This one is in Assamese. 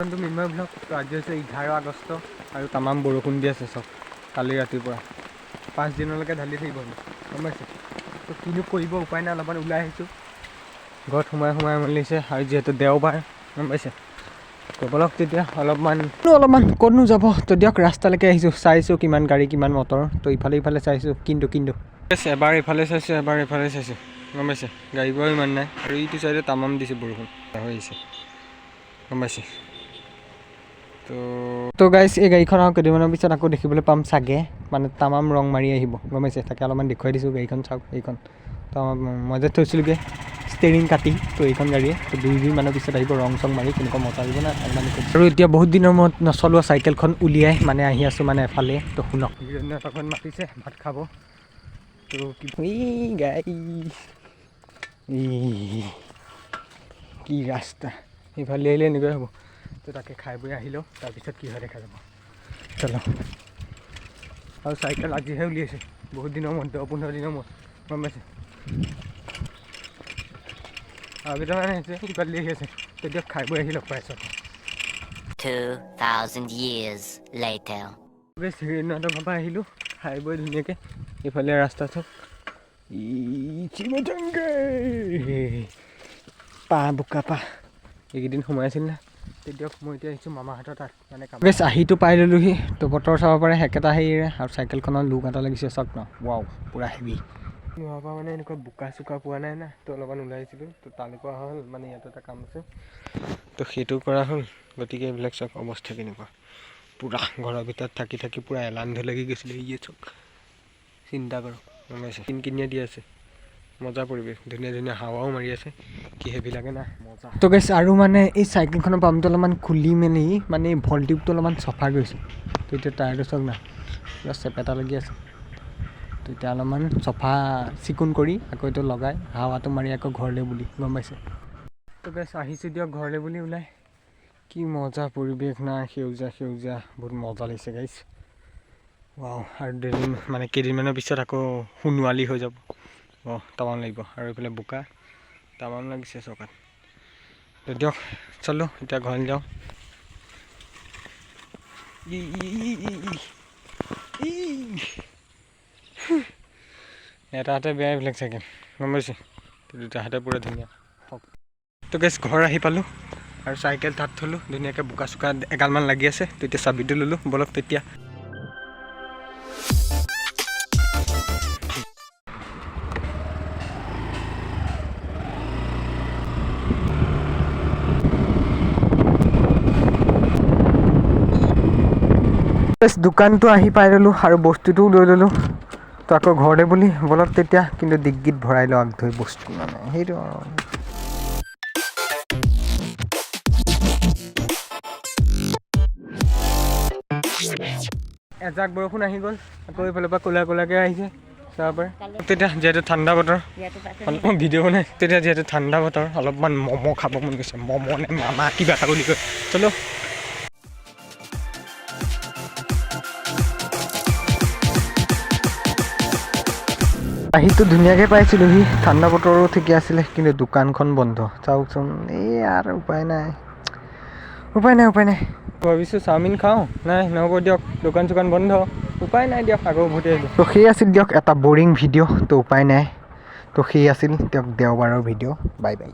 মিন্ময় ব্লগ। তো আজি হৈছে 11 আগষ্ট আৰু তামাম বৰষুণ দি আছে চব কালি ৰাতিৰ পৰা 5 দিনলৈকে ঢালি থাকিব গম পাইছে। তো কিনো কৰিব উপায় নাই, অলপমান ওলাই আহিছোঁ, ঘৰত সোমাই মেলিছে আৰু যিহেতু দেওবাৰ গম পাইছে। তো বলক তেতিয়া অলপমান ক'তনো যাব। তো দিয়ক ৰাস্তালৈকে আহিছোঁ, চাইছোঁ কিমান গাড়ী কিমান মটৰ। তো ইফালে চাইছোঁ কিন্তু এবাৰ ইফালে চাইছোঁ এবাৰ ইফালে চাইছোঁ গম পাইছে। গাড়ী বাৰু ইমান নাই আৰু ইটো চাইডে তামাম দিছে বৰষুণ হৈ আহিছে গম পাইছে। তো গাইছ এই গাড়ীখন আৰু কেইদিনমানৰ পিছত আকৌ দেখিবলৈ পাম চাগে, মানে তামাম ৰং মাৰি আহিব গম পাইছে। তাকে অলপমান দেখুৱাই দিছোঁ গাড়ীখন চাওক। এইখন তো মই যে থৈছিলোঁগৈ ষ্টেৰিং কাটি, তো এইখন গাড়ীয়ে তো 2 দিনমানৰ পিছত আহিব ৰং চং মাৰি, কেনেকুৱা মজা লাগিব না মানে। আৰু এতিয়া বহুত দিনৰ মূৰত নচলোৱা চাইকেলখন উলিয়াই মানে আহি আছোঁ মানে এফালে। তো শুনক এখন মাতিছে ভাত খাব। তো কি ৰাস্তা ইফালে আহিলে এনেকুৱাই হ'ব। তো তাকে খাই বৈ আহিলেও তাৰপিছত কি হয় দেখা যাব। চলো। আৰু চাইকেল আজিহে উলিয়াইছে, বহুত দিনৰ মূৰত 10-15 দিনৰ মূৰত গম পাইছে। আৰু কেইটামান আহিছে ইফালে আহি আছে। তো দিয়ক খাই বৈ আহি লগ পাই আছোঁ। 2000 years later. হেৰিহঁতৰ ঘৰৰ পৰা আহিলোঁ, খাই বৈ ধুনীয়াকৈ ইফালে ৰাস্তা চব বোকা এইকেইদিন সোমাই আছিল না। দিয়ক মই এতিয়া আহিছোঁ মামাহঁতৰ তাত মানে আহিটো পাই ল'লোহি। তো বতৰ চাব পাৰে একেটা হেৰিৰে, আৰু চাইকেলখনৰ লুক এটা লাগিছে চাওক ন, ৱাও পূৰা হেভি। নোহোৱাৰ পৰা মানে এনেকুৱা বোকা চোকা পোৱা নাই না। তো অলপমান ওলাই আহিছিলোঁ, তো তালৈ পৰা হ'ল মানে ইয়াত এটা কাম আছে, তো সেইটো কৰা হ'ল। গতিকে এইবিলাক চাওক অৱস্থা কেনেকুৱা, পূৰা ঘৰৰ ভিতৰত থাকি পূৰা এলান্ধ লাগি গৈছিলে। ইয়ে চাওক চিন্তা কৰক গম পাইছে। কিনকিনিয়া দি আছে, মজা পৰিৱেশ, ধুনীয়া হাৱাও মাৰি আছে, কি হেভি লাগে না মজা। তো গাইছ আৰু মানে এই চাইকেলখনৰ পাম্পটো অলপমান খুলি মেলি মানে ভল টিউবটো অলপমান চফা কৰিছোঁ। তো এতিয়া টায়াৰটো চাওক না পূৰা চেপেটা লাগি আছে। তো এতিয়া অলপমান চফা চিকুণ কৰি আকৌ এইটো লগাই হাৱাটো মাৰি আকৌ ঘৰলৈ বুলি গম পাইছে। তো গাইছ আহিছোঁ দিয়ক ঘৰলৈ বুলি ওলাই। কি মজা পৰিৱেশ না, সেউজীয়া বহুত মজা লাগিছে গাইছ। ৱাও। আৰু মানে কেইদিনমানৰ পিছত আকৌ সোণোৱালী হৈ যাব, তামাম লাগিব। আৰু এইফালে বোকা তামাম লাগিছে চকাত। তো দিয়ক চলো এতিয়া ঘৰলৈ যাওঁ। এটা হাতে বেয়া এইবিলাক চাইকেল গম পাইছে, দুটা হাতে পূৰা ধুনীয়া। তো গাইছ ঘৰ আহি পালোঁ আৰু চাইকেল তাত থলোঁ ধুনীয়াকৈ, বোকা চোকা এগালমান লাগি আছে। তো এতিয়া চাবিটো ল'লোঁ, বলক তেতিয়া। দোকানটো আহি পাই ল'লোঁ আৰু বস্তুটোও লৈ ল'লোঁ। তো আকৌ ঘৰতে বুলি বলক তেতিয়া, কিন্তু ডিগ্গিত ভৰাই লওঁ আগ ধৰি বস্তু মানে সেইটো আৰু। এজাক বৰষুণ আহি গ'ল, আকৌ এইফালৰ পৰা ক'লাকৈ আহিছে চাব পাৰে। তেতিয়া যিহেতু ঠাণ্ডা বতৰ অলপমান ভিডিঅ' বনাই, তেতিয়া যিহেতু ঠাণ্ডা বতৰ অলপমান ম'ম' খাব মন গৈছে। ম'ম' নে মামা কিবা এটা বুলি কয়। চলো। আহিটো ধুনীয়াকৈ পাইছিলোঁহি, ঠাণ্ডা বতৰো ঠিকে আছিলে, কিন্তু দোকানখন বন্ধ চাওকচোন। এই আৰু উপায় নাই। ভাবিছোঁ চাওমিন খাওঁ, নাই নহ'ব দিয়ক, দোকান চোকান বন্ধ, উপায় নাই দিয়ক আকৌ উভতি আহিলোঁ। তো সেই আছিল দিয়ক এটা বৰিং ভিডিঅ', তো উপায় নাই। তো সেই আছিল দিয়ক দেওবাৰৰ ভিডিঅ'। Bye bye.